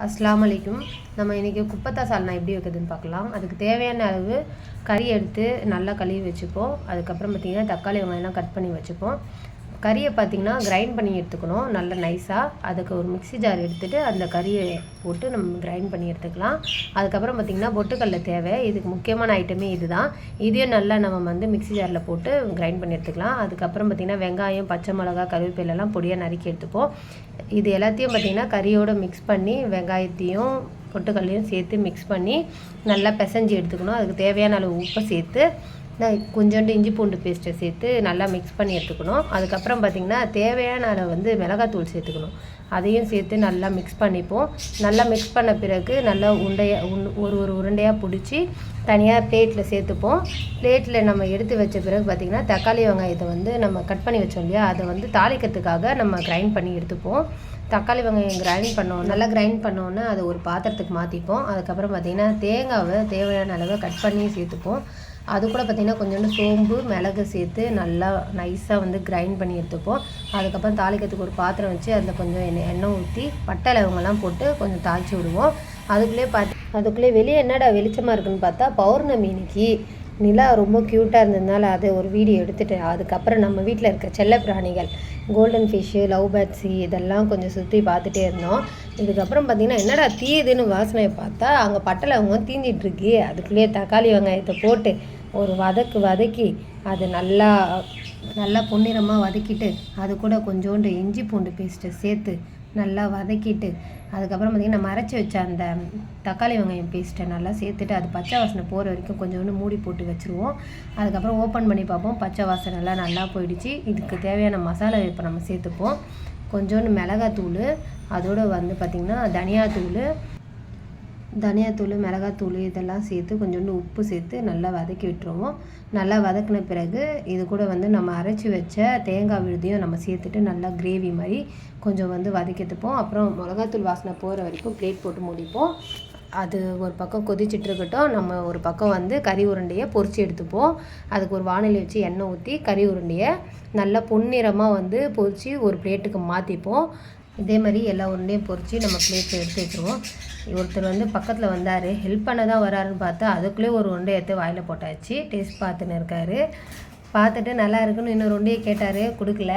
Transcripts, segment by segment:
அஸ்ஸலாமு அலைக்கும். நம்ம இன்றைக்கி குப்பத்தா சால்னா எப்படி வைக்கிறதுன்னு பார்க்கலாம். அதுக்கு தேவையான அளவு கறி எடுத்து நல்லா கழுவி வச்சுப்போம். அதுக்கப்புறம் பார்த்திங்கன்னா தக்காளி வெங்காயம்லாம் கட் பண்ணி வச்சுப்போம். கறியை பார்த்திங்கன்னா கிரைண்ட் பண்ணி எடுத்துக்கணும் நல்ல நைஸாக. அதுக்கு ஒரு மிக்ஸி ஜார் எடுத்துகிட்டு அந்த கறியை போட்டு நம்ம கிரைண்ட் பண்ணி எடுத்துக்கலாம். அதுக்கப்புறம் பார்த்திங்கன்னா பொட்டுக்கடலை தேவை. இதுக்கு முக்கியமான ஐட்டமே இது தான். இதையும் நல்லா நம்ம வந்து மிக்ஸி ஜாரில் போட்டு கிரைண்ட் பண்ணி எடுத்துக்கலாம். அதுக்கப்புறம் பார்த்திங்கன்னா வெங்காயம், பச்சை மிளகா, கருவேப்பிலெல்லாம் பொடியாக நறுக்கி எடுத்துப்போம். இது எல்லாத்தையும் பார்த்திங்கன்னா கறியோடு மிக்ஸ் பண்ணி வெங்காயத்தையும் பொட்டுக்கல்லையும் சேர்த்து மிக்ஸ் பண்ணி நல்லா பிசைஞ்சு எடுத்துக்கணும். அதுக்கு தேவையான அளவு உப்பை சேர்த்து கொஞ்சோண்டு இஞ்சி பூண்டு பேஸ்ட்டை சேர்த்து நல்லா மிக்ஸ் பண்ணி எடுத்துக்கணும். அதுக்கப்புறம் பார்த்திங்கன்னா தேவையான அளவு வந்து மிளகாத்தூள் சேர்த்துக்கணும். அதையும் சேர்த்து நல்லா மிக்ஸ் பண்ணிப்போம். நல்லா மிக்ஸ் பண்ண பிறகு நல்லா ஒரு உருண்டையாக பிடிச்சி தனியாக பிளேட்டில் சேர்த்துப்போம். பிளேட்டில் நம்ம எடுத்து வச்ச பிறகு பார்த்திங்கன்னா தக்காளி வெங்காயத்தை வந்து நம்ம கட் பண்ணி வச்சோம் இல்லையா, அதை வந்து தாளிக்கிறதுக்காக நம்ம கிரைண்ட் பண்ணி எடுத்துப்போம். தக்காளி வெங்காயம் நல்லா கிரைண்ட் பண்ணோன்னே அதை ஒரு பாத்திரத்துக்கு மாற்றிப்போம். அதுக்கப்புறம் பார்த்திங்கன்னா தேங்காவை தேவையான அளவை கட் பண்ணி சேர்த்துப்போம். அது கூட பார்த்திங்கன்னா கொஞ்சோண்டு சோம்பு, மிளகு சேர்த்து நல்லா நைஸாக வந்து கிரைண்ட் பண்ணி எடுத்துப்போம். அதுக்கப்புறம் தாளிக்கிறதுக்கு ஒரு பாத்திரம் வச்சு அதில் கொஞ்சம் எண்ணெய் ஊற்றி பட்டை லவங்கெல்லாம் போட்டு கொஞ்சம் தாளித்து விடுவோம். அதுக்குள்ளே வெளியே என்னடா வெளிச்சமாக இருக்குன்னு பார்த்தா பௌர்ணமி இன்னைக்கு நிலா ரொம்ப க்யூட்டாக இருந்ததுனால அதை ஒரு வீடியோ எடுத்துகிட்டு அதுக்கப்புறம் நம்ம வீட்டில் இருக்க செல்ல பிராணிகள் கோல்டன் ஃபிஷ்ஷு, லவ் பேர்ட்ஸு இதெல்லாம் கொஞ்சம் சுற்றி பார்த்துட்டே இருந்தோம். இதுக்கப்புறம் பார்த்திங்கன்னா என்னடா தீயுதுன்னு வாசனையை பார்த்தா அங்கே பட்டலை அவங்க தீஞ்சிட்ருக்கு. அதுக்குள்ளேயே தக்காளி வெங்காயத்தை போட்டு ஒரு வதக்கி அது நல்லா பொன்னிறமாக வதக்கிட்டு அது கூட கொஞ்சோண்டு இஞ்சி பூண்டு பேஸ்ட்டை சேர்த்து நல்லா வதக்கிட்டு அதுக்கப்புறம் பார்த்திங்கன்னா நம்ம அரைச்சி வச்ச அந்த தக்காளி வெங்காயம் பேஸ்ட்டை நல்லா சேர்த்துட்டு அது பச்சை வாசனை போகிற வரைக்கும் கொஞ்சோண்டு மூடி போட்டு வச்சுருவோம். அதுக்கப்புறம் ஓப்பன் பண்ணி பார்ப்போம். பச்சை வாசனைலாம் நல்லா போயிடுச்சு. இதுக்கு தேவையான மசாலா இப்போ நம்ம சேர்த்துப்போம். கொஞ்சோண்டு மிளகாத்தூள், அதோடு வந்து பார்த்திங்கன்னா தனியாத்தூள், மிளகாத்தூள் இதெல்லாம் சேர்த்து கொஞ்சோண்டு உப்பு சேர்த்து நல்லா வதக்கி விட்டுருவோம். நல்லா வதக்கின பிறகு இது கூட வந்து நம்ம அரைச்சி வச்ச தேங்காய் விழுதையும் நம்ம சேர்த்துட்டு நல்லா கிரேவி மாதிரி கொஞ்சம் வந்து வதக்கிட்டுப்போம். அப்புறம் மிளகாத்தூள் வாசனை போகிற வரைக்கும் பிளேட் போட்டு மூடிப்போம். அது ஒரு பக்கம் கொதிச்சுட்டு இருக்கட்டும். நம்ம ஒரு பக்கம் வந்து கறி உருண்டையை பொரித்து எடுத்துப்போம். அதுக்கு ஒரு வானிலை வச்சு எண்ணெய் ஊற்றி கறி உருண்டையை நல்லா பொன்னிறமாக வந்து பொரித்து ஒரு பிளேட்டுக்கு மாற்றிப்போம். இதே மாதிரி எல்லா உருண்டையும் பொரித்து நம்ம பிளேட்டில் எடுத்து வச்சுருவோம். ஒருத்தர் வந்து பக்கத்தில் வந்தார், ஹெல்ப் பண்ண தான் வராருன்னு பார்த்தா அதுக்குள்ளே ஒரு உருண்டை எடுத்து வாயில் போட்டாச்சு. டேஸ்ட் பார்த்துன்னு இருக்கார். பார்த்துட்டு நல்லா இருக்குன்னு இன்னொரு உருண்டையை கேட்டார், கொடுக்கல.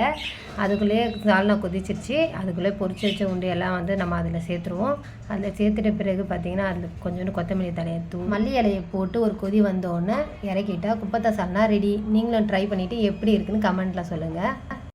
அதுக்குள்ளேயே சால்னா கொதிச்சிருச்சு. அதுக்குள்ளே பொரிச்சு வச்ச உருண்டையெல்லாம் வந்து நம்ம அதில் சேர்த்துருவோம். அதில் சேர்த்துட்ட பிறகு பார்த்திங்கன்னா அதில் கொஞ்சோண்டு கொத்தமல்லி தலையை மல்லி இலையை போட்டு ஒரு கொதி வந்தோடனே இறக்கிட்டால் குப்பத்தா சால்னா ரெடி. நீங்களும் ட்ரை பண்ணிவிட்டு எப்படி இருக்குன்னு கமெண்ட்டில் சொல்லுங்கள்.